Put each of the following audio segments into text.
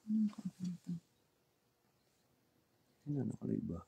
Ano nakalay ba?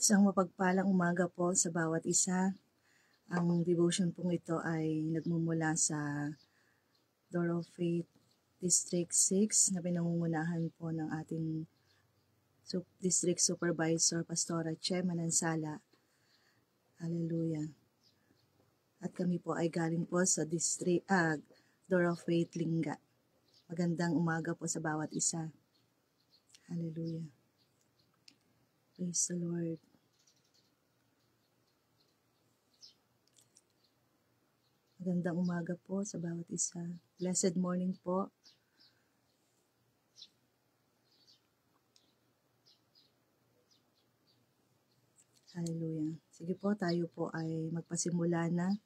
Isang mapagpalang umaga po sa bawat isa. Ang devotion pong ito ay nagmumula sa Door of Faith District 6 na pinangungunahan po ng ating District Supervisor Pastora Che Manansala. Hallelujah. At kami po ay galing po sa Door of Faith Lingga. Magandang umaga po sa bawat isa. Hallelujah. Praise the Lord. Magandang umaga po sa bawat isa. Blessed morning po. Hallelujah. Sige po, tayo po ay magpasimula na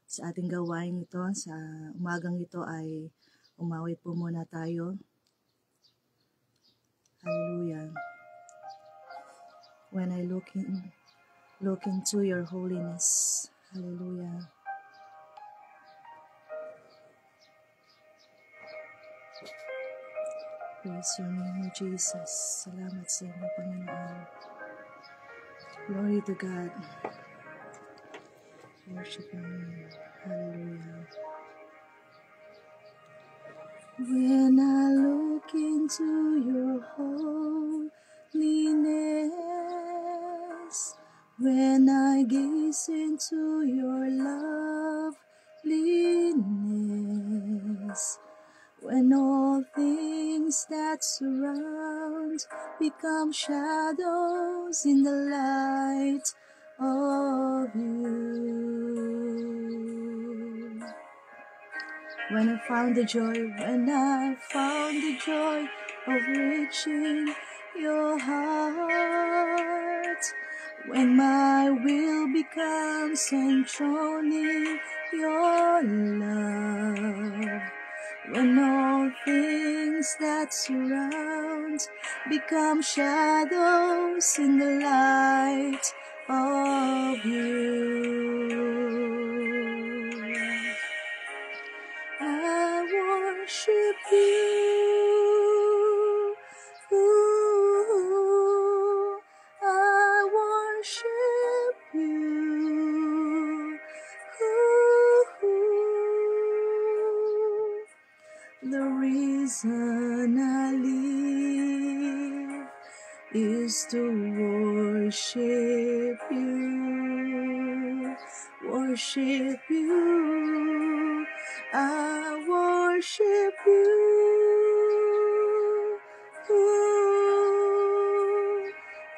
sa ating gawain ito. Sa umagang ito ay umawit po muna tayo. Hallelujah. When I look into your holiness. Hallelujah. Praise your name, Jesus. Salamat sa inyo, Panginoon. Glory to God. Worship your name. Hallelujah. When I look into your holiness, when I gaze into your loveliness, when all things that surround become shadows in the light of you. When I found the joy of reaching your heart, when my will becomes enthroning your love, when all things that surround become shadows in the light of you. I worship you. I worship you. The reason I live is to worship you. Worship you. I worship you.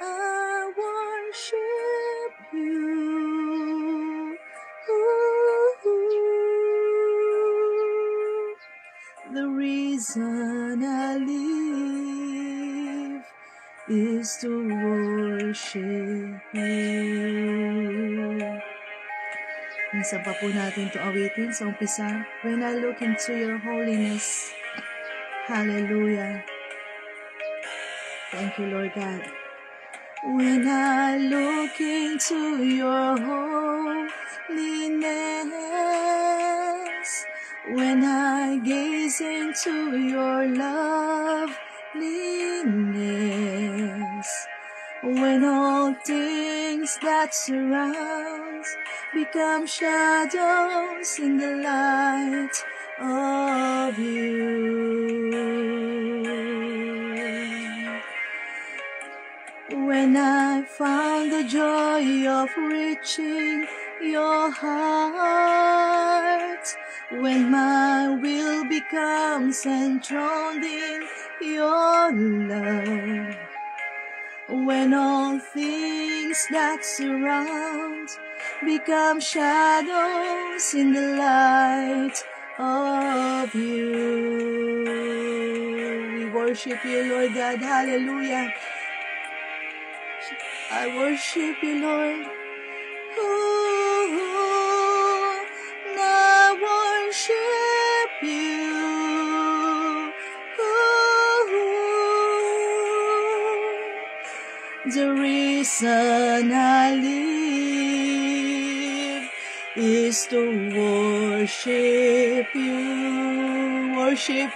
I worship you. The reason I live is to worship you. Minsan pa po natin ito awitin sa umpisa. When I look into your holiness. Hallelujah. Thank you, Lord God. When I look into your holiness, when I gaze into your loveliness, when all things that surround become shadows in the light of you. When I found the joy of reaching your heart, when my will becomes enthroned in your love, when all things that surround become shadows in the light of you. We worship you, Lord God. Hallelujah. I worship you, Lord. Ooh, I worship you. Ooh, the reason I live is to worship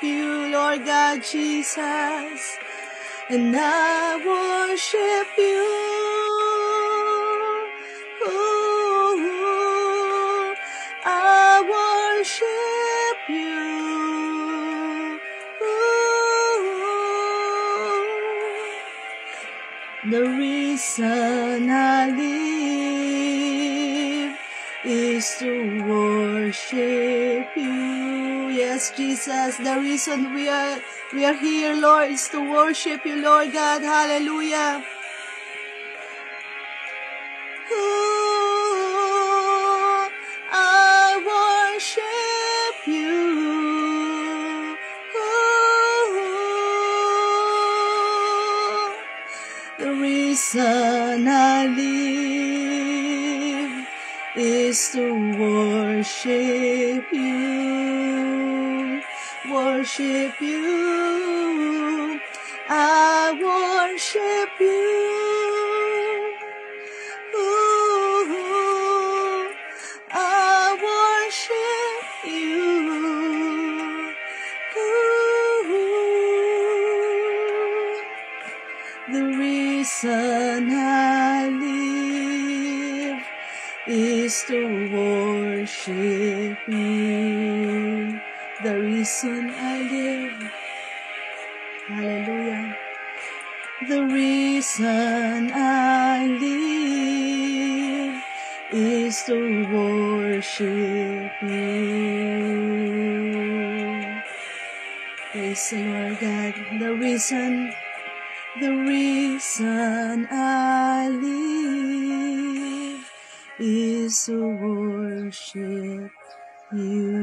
you, Lord God Jesus. And I worship you. Ooh, I worship you. Ooh, the reason I live is to worship you. Yes, Jesus, the reason we are here, Lord, is to worship you, Lord God. Hallelujah. Ooh, I worship you. Ooh, the reason I live is to worship you. Worship you. I worship you. Ooh, I worship you. Ooh, the reason I live is to worship you. The reason I live. Hallelujah. The reason I live is to worship you. Praise the Lord God. The reason I live is to worship you.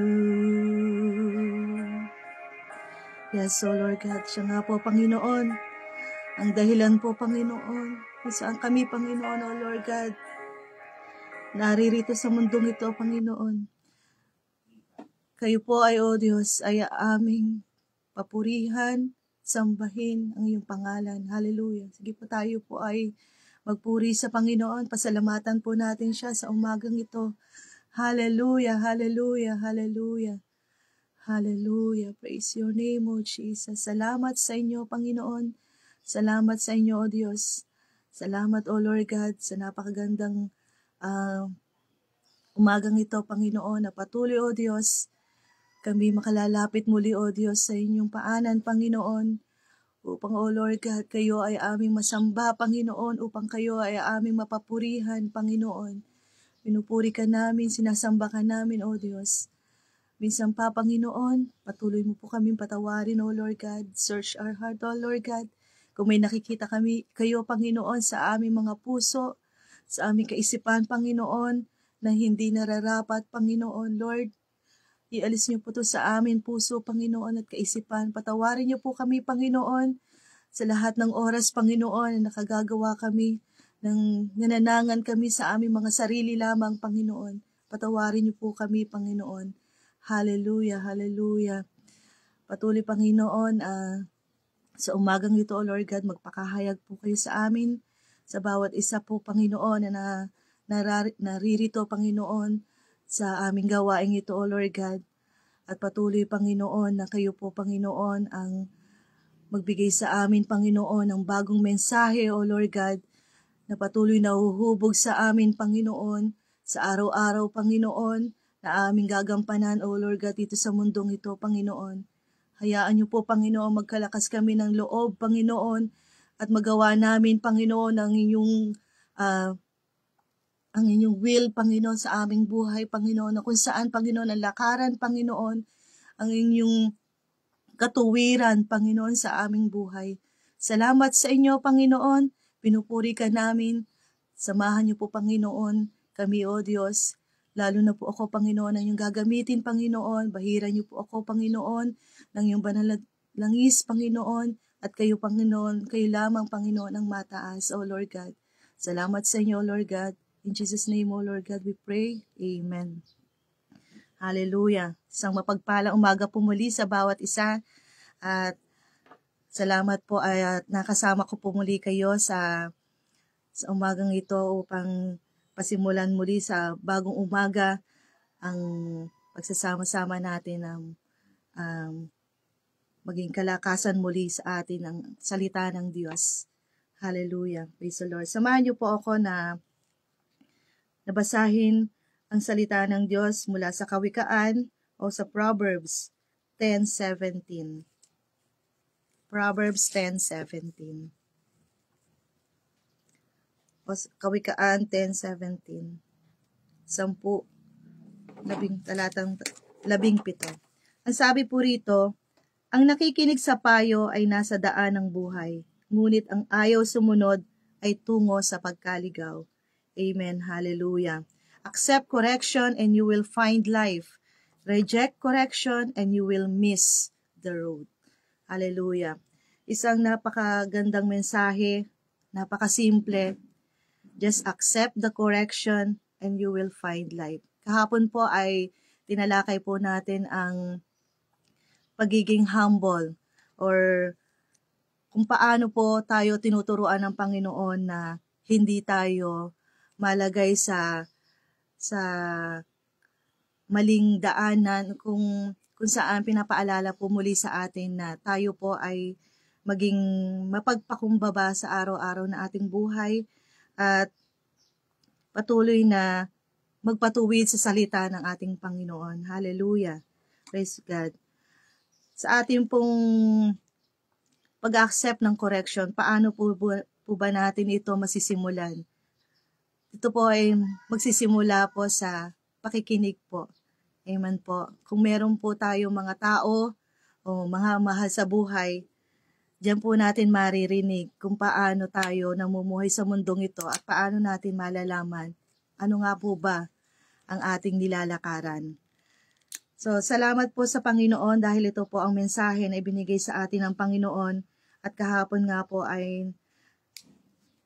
Yes, so Lord God, siya nga po, Panginoon. Ang dahilan po, Panginoon, kung saan kami, Panginoon, O Lord God, naririto sa mundong ito, Panginoon. Kayo po ay, O Diyos, ay aming papurihan, sambahin ang iyong pangalan. Hallelujah. Sige po, tayo po ay magpuri sa Panginoon. Pasalamatan po natin siya sa umagang ito. Hallelujah, hallelujah, hallelujah. Hallelujah. Praise your name, O Jesus. Salamat sa inyo, Panginoon. Salamat sa inyo, O Diyos. Salamat, O Lord God, sa napakagandang umagang ito, Panginoon, na patuloy, O Diyos, kami makalalapit muli, O Diyos, sa inyong paanan, Panginoon, upang, O Lord God, kayo ay aming masamba, Panginoon, upang kayo ay aming mapapurihan, Panginoon. Pinupuri ka namin, sinasamba ka namin, O Diyos. Minsan pa, Panginoon, patuloy mo po kaming patawarin, O Lord God. Search our heart, O Lord God. Kung may nakikita kayo, Panginoon, sa aming mga puso, sa aming kaisipan, Panginoon, na hindi nararapat, Panginoon, Lord, ialis niyo po to sa amin puso, Panginoon, at kaisipan. Patawarin niyo po kami, Panginoon, sa lahat ng oras, Panginoon, na nakagagawa kami, ng nananangan kami sa aming mga sarili lamang, Panginoon. Patawarin niyo po kami, Panginoon. Hallelujah, hallelujah. Patuloy, Panginoon, Sa umagang ito, O Lord God, magpakahayag po kayo sa amin, sa bawat isa po, Panginoon, na naririto, Panginoon, sa aming gawaing ito, O Lord God. At patuloy, Panginoon, na kayo po, Panginoon, ang magbigay sa amin, Panginoon, ng bagong mensahe, O Lord God, na patuloy na huhubog sa amin, Panginoon, sa araw-araw, Panginoon, na aming gagampanan, O Lord God, dito sa mundong ito, Panginoon. Hayaan niyo po, Panginoon, magkalakas kami ng loob, Panginoon, at magawa namin, Panginoon, ah, ang inyong will, Panginoon, sa aming buhay, Panginoon, na kung saan, Panginoon, ang lakaran, Panginoon, ang inyong katuwiran, Panginoon, sa aming buhay. Salamat sa inyo, Panginoon. Pinupuri ka namin. Samahan niyo po, Panginoon, kami, O Diyos. Lalo na po ako, Panginoon, ang iyong gagamitin, Panginoon. Bahiran niyo po ako, Panginoon, ng iyong banal na langis, Panginoon. At kayo, Panginoon, kayo lamang, Panginoon, ang mataas, O Lord God. Salamat sa inyo, Lord God. In Jesus' name, O Lord God, we pray. Amen. Hallelujah. Isang mapagpalang umaga po muli sa bawat isa. At salamat po at nakasama ko po muli kayo sa umagang ito upang pasimulan muli sa bagong umaga ang pagsasama-sama natin ng maging kalakasan muli sa atin ang salita ng Diyos. Hallelujah. Praise the Lord. Samahan niyo po ako na nabasahin ang salita ng Diyos mula sa Kawikaan o sa Proverbs 10:17. Proverbs 10:17. O Kawikaan 10:17. 17. Ang sabi po rito, ang nakikinig sa payo ay nasa daan ng buhay, ngunit ang ayaw sumunod ay tungo sa pagkaligaw. Amen. Hallelujah. Accept correction and you will find life. Reject correction and you will miss the road. Hallelujah. Isang napakagandang mensahe, napakasimple. Just accept the correction and you will find life. Kahapon po ay tinalakay po natin ang pagiging humble or kung paano po tayo tinuturuan ng Panginoon na hindi tayo malagay sa maling daanan kung saan pinapaalala po muli sa atin na tayo po ay maging mapagpakumbaba sa araw-araw na ating buhay at patuloy na magpatuwid sa salita ng ating Panginoon. Hallelujah. Praise God. Sa ating pong pag-accept ng correction, paano po ba natin ito masisimulan? Ito po ay magsisimula po sa pakikinig po. Amen po. Kung meron po tayong mga tao o mga mahal sa buhay, diyan po natin maririnig kung paano tayo namumuhay sa mundong ito at paano natin malalaman ano nga po ba ang ating nilalakaran. So, salamat po sa Panginoon dahil ito po ang mensahe na ibinigay sa atin ng Panginoon at kahapon nga po ay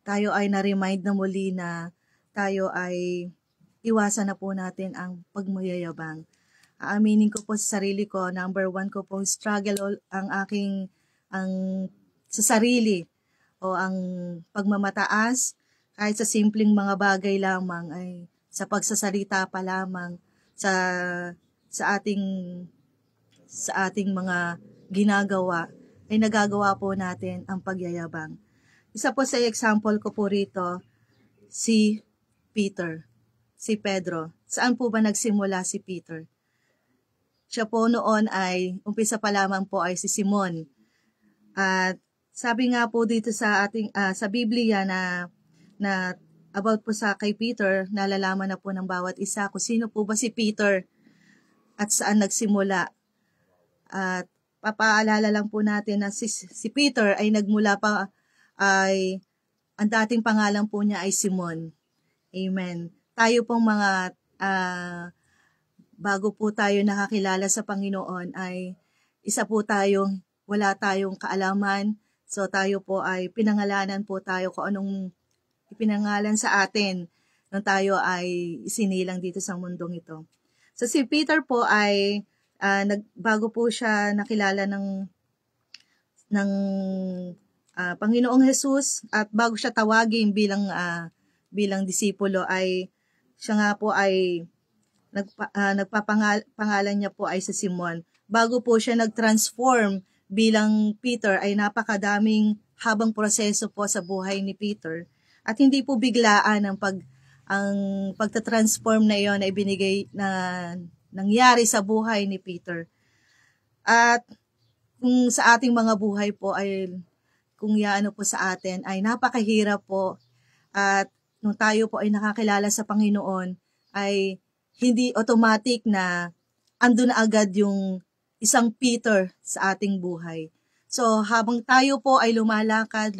tayo ay na-remind na muli na tayo ay iwasan na po natin ang pagmayayabang. Aaminin ko po sa sarili ko, number 1 ko pong struggle sa sarili o ang pagmamataas kahit sa simpleng mga bagay lamang ay sa pagsasalita pa lamang sa ating mga ginagawa ay nagagawa po natin ang pagyayabang. Isa po sa example ko po rito, si Pedro. Saan po ba nagsimula si Peter? Siya po noon ay, umpisa pa lamang po ay si Simon. At sabi nga po dito sa ating sa Biblia na about po sa kay Peter, nalalaman na po ng bawat isa kung sino po ba si Peter at saan nagsimula. At papaalala lang po natin na si Peter ay nagmula pa ay ang dating pangalan po niya ay Simon. Amen. Tayo pong mga bago po tayo nakakilala sa Panginoon ay isa po tayong wala tayong kaalaman. So tayo po ay pinangalanan po tayo kung anong ipinangalan sa atin nung tayo ay isinilang dito sa mundong ito. So si Peter po ay bago po siya nakilala ng Panginoong Jesus, at bago siya tawagin bilang disipulo ay siya nga po ay nagpapangalan niya po ay si Simon. Bago po siya nag-transform bilang Peter ay napakadaming habang proseso po sa buhay ni Peter. At hindi po biglaan ang pagta-transform na iyon ay nangyari sa buhay ni Peter. At kung sa ating mga buhay po ay kung yaano po sa atin ay napakahirap po, at nung tayo po ay nakakilala sa Panginoon ay hindi automatic na andun na agad yung isang Peter sa ating buhay. So habang tayo po ay lumalakad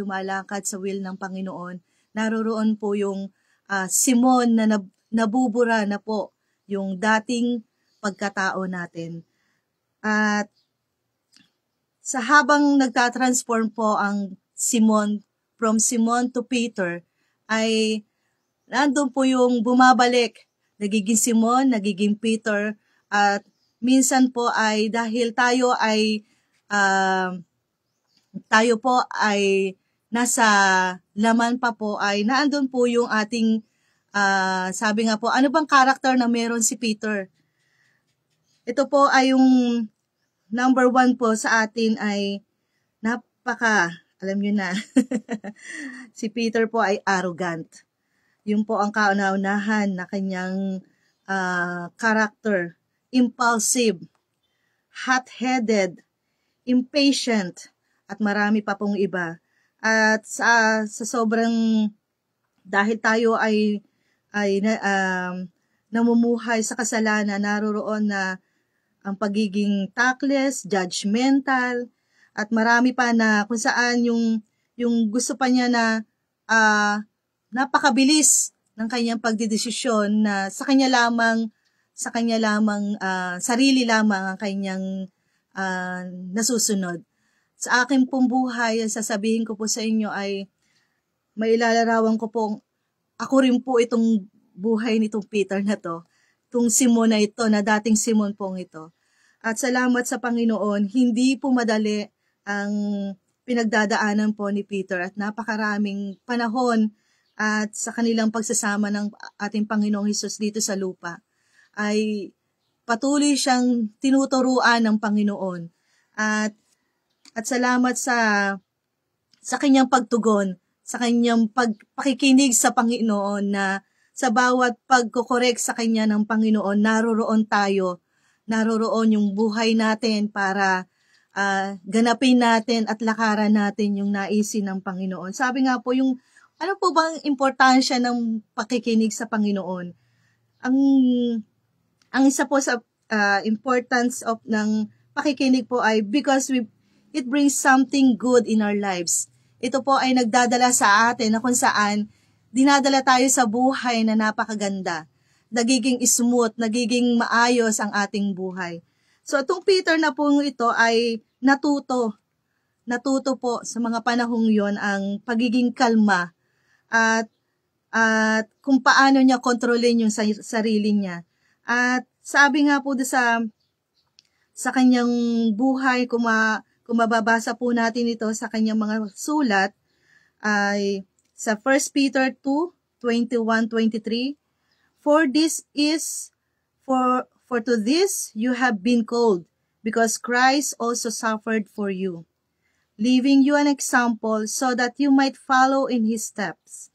sa will ng Panginoon, naroroon po yung Simon na nabubura na po yung dating pagkatao natin. At sa habang nagtatransform po ang Simon, from Simon to Peter, ay nandun po yung bumabalik, nagiging Simon, nagiging Peter, at minsan po ay dahil tayo po ay nasa laman pa po, ay naandun po yung ating, sabi nga po, ano bang karakter na meron si Peter? Ito po ay yung number 1 po sa atin ay alam nyo na, si Peter po ay arrogant. Yun po ang kauna-unahan na kanyang character. Impulsive, hot-headed, impatient, at marami pa pong iba. At sa sobrang, dahil tayo ay namumuhay sa kasalanan, naroroon na ang pagiging tactless, judgmental, at marami pa na kung saan yung gusto pa niya na napakabilis ng kanyang pagdedesisyon na sa kanya lamang sarili lamang ang kanyang nasusunod. Sa akin pong buhay, sasabihin ko po sa inyo ay mailalarawan ko pong ako rin po itong buhay nitong Peter na to, itong Simon na ito, na dating Simon pong ito. At salamat sa Panginoon, hindi po madali ang pinagdadaanan po ni Peter, at napakaraming panahon at sa kanilang pagsasama ng ating Panginoong Hesus dito sa lupa ay patuloy siyang tinuturuan ng Panginoon. At salamat sa kanyang pagtugon, sa kanyang pakikinig sa Panginoon, na sa bawat pagkokorek sa kanya ng Panginoon, naroroon yung buhay natin para ganapin natin at lakaran natin yung naisin ng Panginoon. Sabi nga po, ano po bang importansya ng pakikinig sa Panginoon? Ang isa po sa importance ng pakikinig po ay because it brings something good in our lives. Ito po ay nagdadala sa atin na kung saan dinadala tayo sa buhay na napakaganda. Nagiging smooth, nagiging maayos ang ating buhay. So itong Peter na po ito ay natuto po sa mga panahong yon ang pagiging kalma at kung paano niya kontrolin yung sarili niya. At sabi nga po sa kanyang buhay, kung mababasa po natin ito sa kanyang mga sulat, ay sa 1 Peter 2:21-23, For to this you have been called, because Christ also suffered for you, leaving you an example so that you might follow in his steps.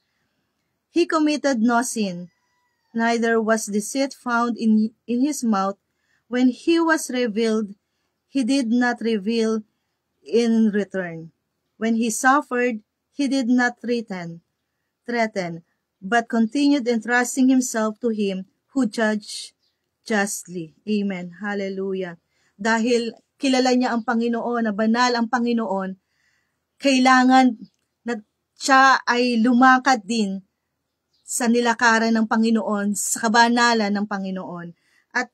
He committed no sin, neither was deceit found in his mouth. When he was revealed, he did not reveal in return. When he suffered, he did not threaten, but continued entrusting himself to him who judged justly. Amen. Hallelujah. Dahil kilala niya ang Panginoon, na banal ang Panginoon, kailangan na siya ay lumakad din sa nilakaran ng Panginoon, sa kabanalan ng Panginoon. At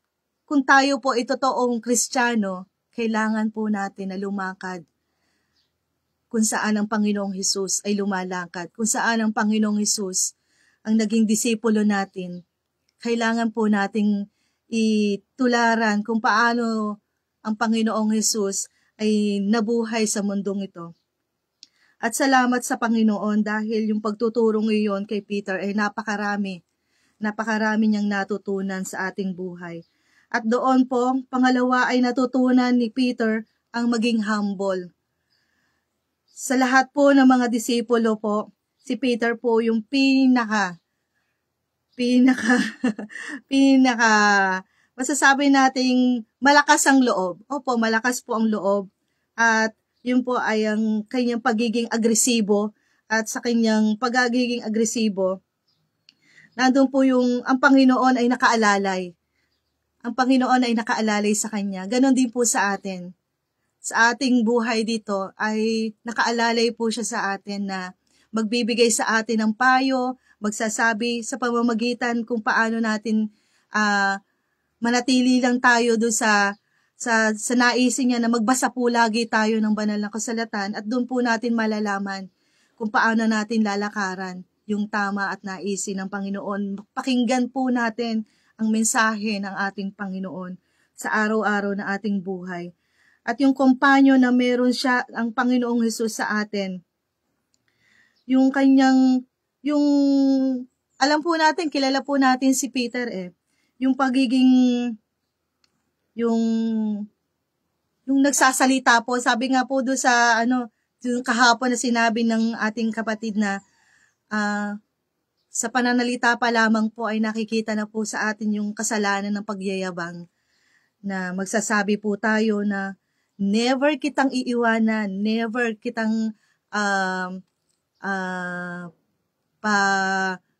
kung tayo po ay totoong Kristiyano, kailangan po natin na lumakad kung saan ang Panginoong Hesus ay lumalakad, kung saan ang Panginoong Hesus ang naging disipulo natin. Kailangan po nating itularan kung paano ang Panginoong Hesus ay nabuhay sa mundong ito. At salamat sa Panginoon dahil yung pagtuturo ngayon kay Peter ay napakarami niyang natutunan sa ating buhay. At doon po, pangalawa ay natutunan ni Peter ang maging humble. Sa lahat po ng mga disipulo po, si Peter po yung masasabi nating malakas ang loob. Opo, malakas po ang loob. At yun po ay ang kanyang pagiging agresibo. At sa kanyang pagiging agresibo, nandun po ang Panginoon ay nakaalalay. Ang Panginoon ay nakaalalay sa kanya. Ganon din po sa atin. Sa ating buhay dito ay nakaalalay po siya sa atin na magbibigay sa atin ng payo, magsasabi sa pamamagitan kung paano natin manatili lang tayo doon sa naisin niya na magbasa po lagi tayo ng banal na kasulatan at doon po natin malalaman kung paano natin lalakaran yung tama at naisin ng Panginoon. Pakinggan po natin ang mensahe ng ating Panginoon sa araw-araw na ating buhay. At yung kompanyo na meron siya, ang Panginoong Hesus sa atin, alam po natin, kilala po natin si Peter yung nagsasalita po, sabi nga po doon sa yung kahapon na sinabi ng ating kapatid na sa pananalita pa lamang po ay nakikita na po sa atin yung kasalanan ng pagyayabang, na magsasabi po tayo na never kitang iiwanan, never kitang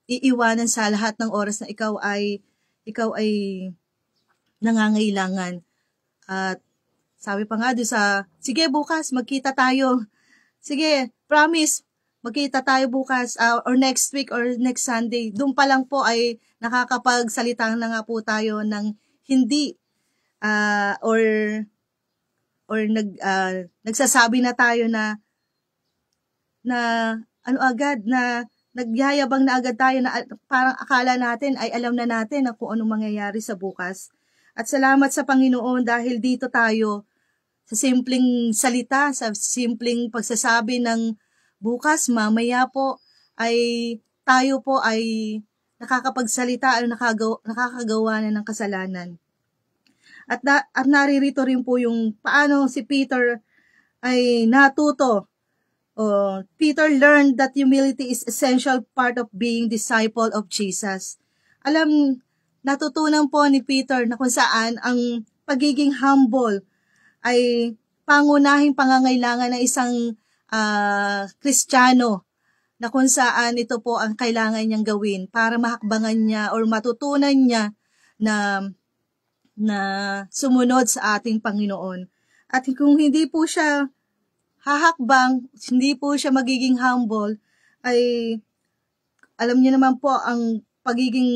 iiwanan sa lahat ng oras na ikaw ay nangangailangan. At sabi pa nga doon sige bukas magkita tayo. Sige, promise, magkita tayo bukas or next week or next Sunday. Doon pa lang po ay nakakapagsalita na nga po tayo ng hindi nagsasabi na tayo na nagyayabang na agad tayo na parang akala natin ay alam na natin na kung anong mangyayari sa bukas. At salamat sa Panginoon dahil dito tayo sa simpleng salita, sa simpleng pagsasabi ng bukas, mamaya po ay tayo po ay nakakapagsalita o nakakagawa na ng kasalanan. At naririto rin po yung paano si Peter ay natuto. Peter learned that humility is essential part of being disciple of Jesus. Natutunan po ni Peter na kung saan ang pagiging humble ay pangunahing pangangailangan ng isang Kristiyano, na kung saan ito po ang kailangan niyang gawin para mahakbangan niya or matutunan niya na sumunod sa ating Panginoon. At kung hindi po siya hahakbang, hindi po siya magiging humble, ay alam niyo naman po ang pagiging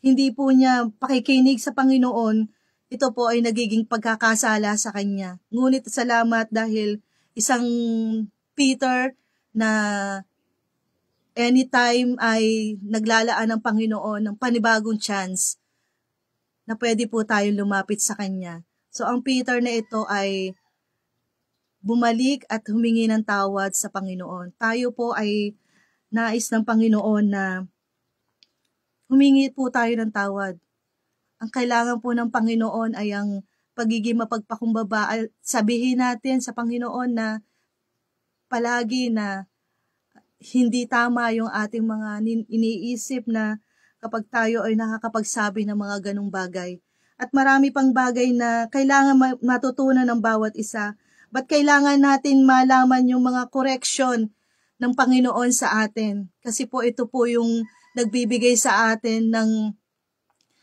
hindi po niya pakikinig sa Panginoon, ito po ay nagiging pagkakasala sa kanya. Ngunit salamat dahil isang Peter na anytime ay naglalaan ng Panginoon ng panibagong chance na pwede po tayong lumapit sa kanya. So ang Peter na ito ay bumalik at humingi ng tawad sa Panginoon. Tayo po ay nais ng Panginoon na humingi po tayo ng tawad. Ang kailangan po ng Panginoon ay ang pagiging mapagpakumbaba. Sabihin natin sa Panginoon na palagi na hindi tama yung ating mga iniisip na kapag tayo ay nakakapagsabi ng mga ganong bagay. At marami pang bagay na kailangan matutunan ng bawat isa. But kailangan natin malaman yung mga correction ng Panginoon sa atin. Kasi po ito po yung nagbibigay sa atin ng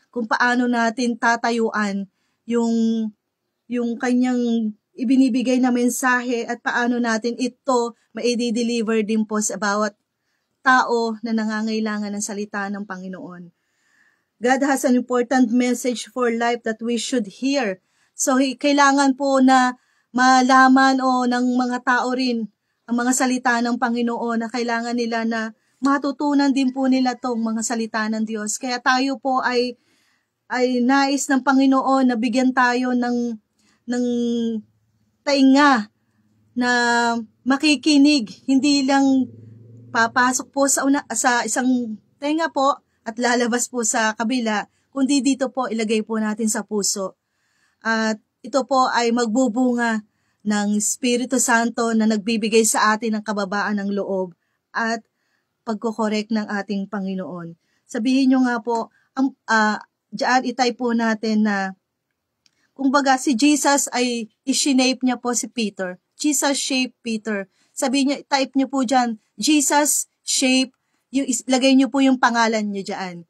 kung paano natin tatayuan yung kanyang ibinibigay na mensahe at paano natin ito maidi-deliver din po sa bawat tao na nangangailangan ng salita ng Panginoon. God has an important message for life that we should hear. So, kailangan po na malaman ng mga tao rin ang mga salita ng Panginoon na kailangan nila na matutunan din po nila tong mga salita ng Diyos. Kaya tayo po ay nais ng Panginoon na bigyan tayo ng tainga na makikinig, hindi lang papasok po sa isang tenga po at lalabas po sa kabila, kundi dito po ilagay po natin sa puso. At ito po ay magbubunga ng Espiritu Santo na nagbibigay sa atin ng kababaan ng loob at pagkokorek ng ating Panginoon. Sabihin nyo nga po, diyan itype po natin na kumbaga si Jesus ay isinape niya po si Peter. Jesus shaped Peter. Sabihin niyo, type niyo po dyan, Jesus shape, lagay niyo po yung pangalan niyo dyan.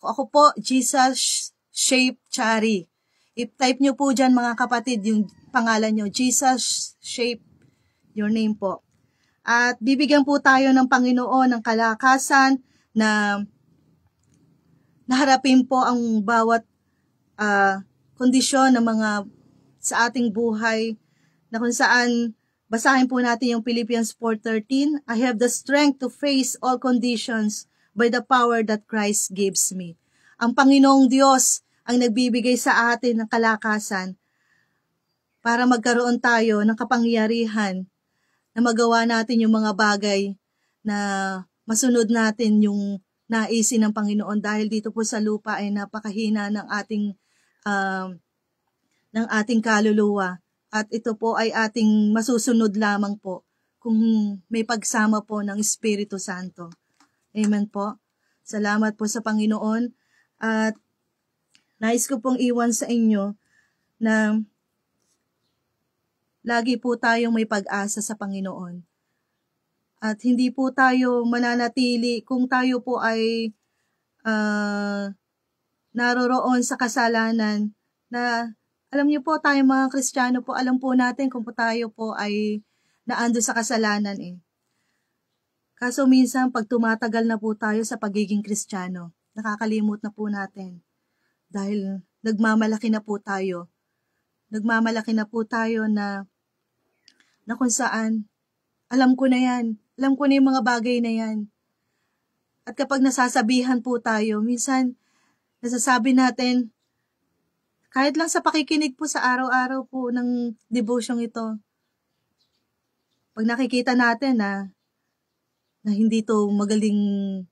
Ako po, Jesus shape Chari. I-type niyo po dyan mga kapatid yung pangalan niyo, Jesus shape your name po. At bibigyan po tayo ng Panginoon ng kalakasan na naharapin po ang bawat kondisyon ng mga sa ating buhay, na kung saan basahin po natin yung Philippians 4:13, I have the strength to face all conditions by the power that Christ gives me. Ang Panginoong Diyos ang nagbibigay sa atin ng kalakasan para magkaroon tayo ng kapangyarihan na magawa natin yung mga bagay na masunod natin yung naisin ng Panginoon, dahil dito po sa lupa ay napakahina ng ating kaluluwa. At ito po ay ating masusunod lamang po kung may pagsama po ng Espiritu Santo. Amen po. Salamat po sa Panginoon. At nais ko pong iwan sa inyo na lagi po tayong may pag-asa sa Panginoon. At hindi po tayo mananatili kung tayo po ay naroroon sa kasalanan na alam niyo po, tayo mga Kristiyano po, alam po natin kung po tayo po ay naando sa kasalanan eh. Kaso minsan, pag tumatagal na po tayo sa pagiging Kristiyano, nakakalimot na po natin. Dahil nagmamalaki na po tayo. Nagmamalaki na po tayo na kung saan, alam ko na yan. Alam ko na yung mga bagay na yan. At kapag nasasabihan po tayo, minsan, nasasabi natin, kahit lang sa pakikinig po sa araw-araw po ng devotion ito, pag nakikita natin na hindi to magaling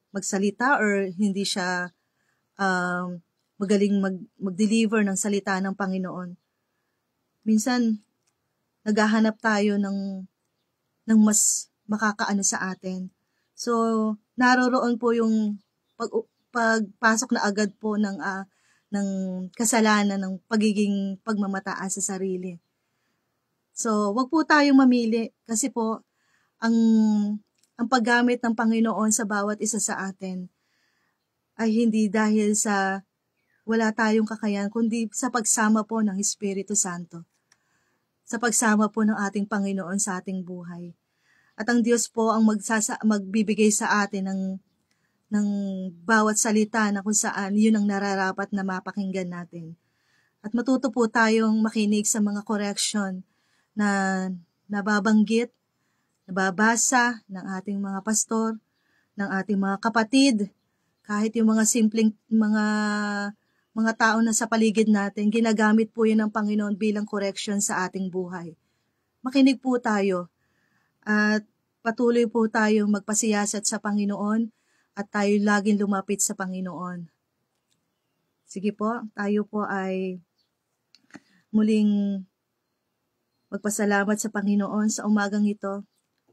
magsalita or hindi siya magaling mag-deliver ng salita ng Panginoon, minsan naghahanap tayo ng mas makakaano sa atin. So, naroroon po yung pagpasok na agad po ng kasalanan, ng pagiging pagmamataas sa sarili. So, wag po tayong mamili kasi po ang paggamit ng Panginoon sa bawat isa sa atin ay hindi dahil sa wala tayong kakayahan, kundi sa pagsama po ng Espiritu Santo. Sa pagsama po ng ating Panginoon sa ating buhay. At ang Diyos po ang magbibigay sa atin ng bawat salita na kung saan yun ang nararapat na mapakinggan natin. At matuto po tayong makinig sa mga correction na nababanggit, nababasa ng ating mga pastor, ng ating mga kapatid, kahit yung mga simpleng mga tao na sa paligid natin, ginagamit po yun ng Panginoon bilang correction sa ating buhay. Makinig po tayo at patuloy po tayong magpasiyasat sa Panginoon at tayo laging lumapit sa Panginoon. Sige po, tayo po ay muling magpasalamat sa Panginoon sa umagang ito.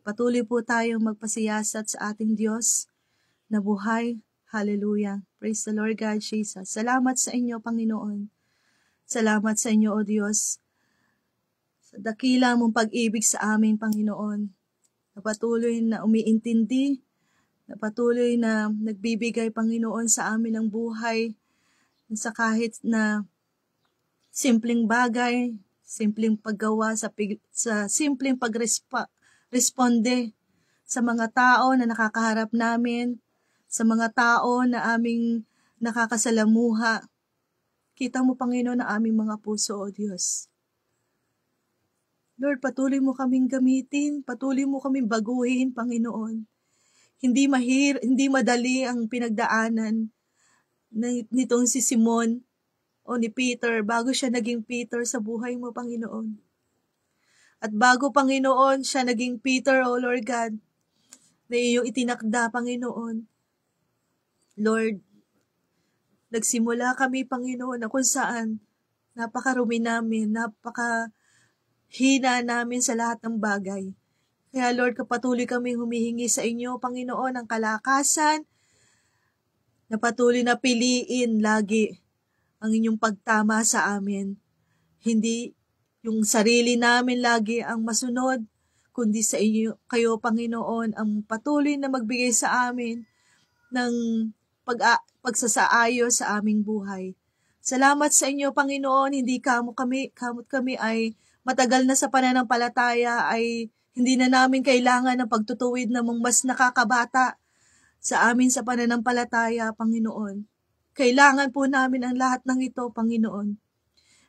Patuloy po tayong magpasiyasat sa ating Diyos na buhay. Hallelujah. Praise the Lord God Jesus. Salamat sa inyo, Panginoon. Salamat sa inyo, O Diyos. Sa dakila mong pag-ibig sa amin, Panginoon. Na patuloy na umiintindi, na patuloy na nagbibigay, Panginoon, sa amin ng buhay, sa kahit na simpleng bagay, simpleng paggawa, sa simpleng pagresponde sa mga tao na nakakaharap namin, sa mga tao na aming nakakasalamuha. Kita mo, Panginoon, ang aming mga puso, O Diyos. Lord, patuloy mo kaming gamitin, patuloy mo kaming baguhin, Panginoon. Hindi madali ang pinagdaanan nitong si Simon o ni Peter bago siya naging Peter sa buhay mo, Panginoon. At bago, Panginoon, siya naging Peter, O Lord God, na iyong itinakda, Panginoon. Lord, nagsimula kami, Panginoon, na kung saan napakarumi namin, napakahina namin sa lahat ng bagay. Kaya Lord, kapatuloy kami humihingi sa inyo, Panginoon, ang kalakasan, na patuloy na piliin lagi ang inyong pagtama sa amin. Hindi yung sarili namin lagi ang masunod, kundi sa inyo, kayo, Panginoon, ang patuloy na magbigay sa amin ng pagsasaayos sa aming buhay. Salamat sa inyo, Panginoon, hindi kamot kami ay matagal na sa pananampalataya, ay hindi na namin kailangan ng pagtutuwid na mas nakakabata sa amin sa pananampalataya, Panginoon. Kailangan po namin ang lahat ng ito, Panginoon.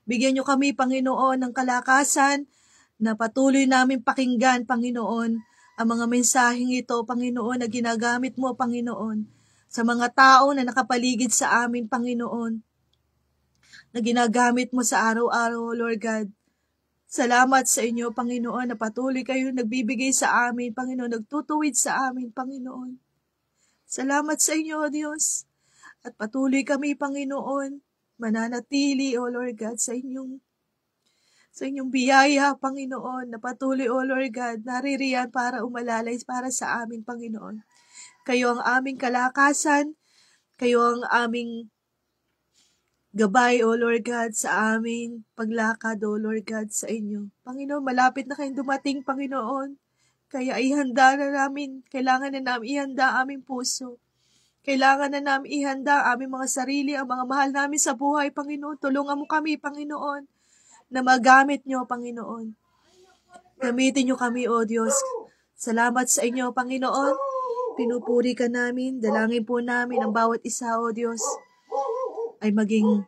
Bigyan niyo kami, Panginoon, ng kalakasan na patuloy namin pakinggan, Panginoon, ang mga mensaheng ito, Panginoon, na ginagamit mo, Panginoon, sa mga tao na nakapaligid sa amin, Panginoon, na ginagamit mo sa araw-araw, Lord God. Salamat sa inyo, Panginoon, na patuloy kayo nagbibigay sa amin, Panginoon, nagtutuwid sa amin, Panginoon. Salamat sa inyo, O Diyos. At patuloy kami, Panginoon, mananatili, O Lord God, sa inyong biyaya, Panginoon, na patuloy, O Lord God, naririyan para umalalay para sa amin, Panginoon. Kayo ang aming kalakasan, kayo ang aming gabay, O Lord God, sa aming paglakad, O Lord God, sa inyo. Panginoon, malapit na kayong dumating, Panginoon. Kaya ihanda na namin, kailangan na namin ihanda aming puso. Kailangan na namin ihanda aming mga sarili, ang mga mahal namin sa buhay, Panginoon. Tulungan mo kami, Panginoon, na magamit nyo, Panginoon. Gamitin nyo kami, O Diyos. Salamat sa inyo, Panginoon. Pinupuri ka namin, dalangin po namin ang bawat isa, O Diyos, ay maging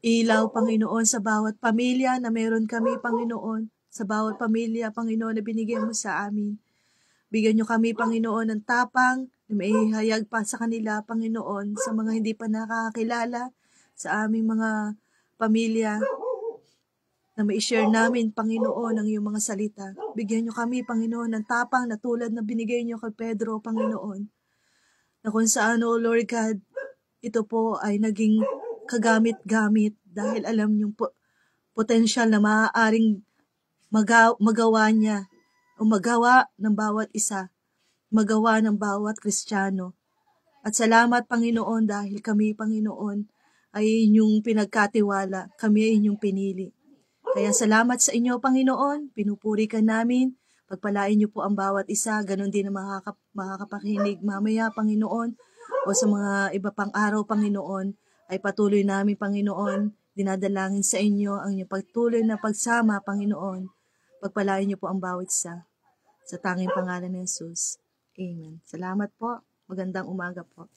ilaw, Panginoon, sa bawat pamilya na meron kami, Panginoon. Sa bawat pamilya, Panginoon, na binigyan mo sa amin. Bigyan nyo kami, Panginoon, ng tapang na maihayag pa sa kanila, Panginoon, sa mga hindi pa nakakilala, sa aming mga pamilya, na ma-share namin, Panginoon, ang iyong mga salita. Bigyan nyo kami, Panginoon, ng tapang na tulad na binigay nyo kay Pedro, Panginoon, na kung saan, O Lord God, ito po ay naging kagamit-gamit dahil alam nyo potensyal na maaaring magawa niya o magawa ng bawat isa, magawa ng bawat Kristiyano. At salamat, Panginoon, dahil kami, Panginoon, ay inyong pinagkatiwala, kami ay inyong pinili. Kaya salamat sa inyo, Panginoon, pinupuri ka namin, pagpalain niyo po ang bawat isa, ganun din ang makakapakinig mamaya, Panginoon, o sa mga iba pang araw, Panginoon, ay patuloy namin, Panginoon, dinadalangin sa inyo ang inyong pagtuloy na pagsama, Panginoon. Pagpalain niyo po ang bawat isa. Sa tanging pangalan ni Jesus. Amen. Salamat po. Magandang umaga po.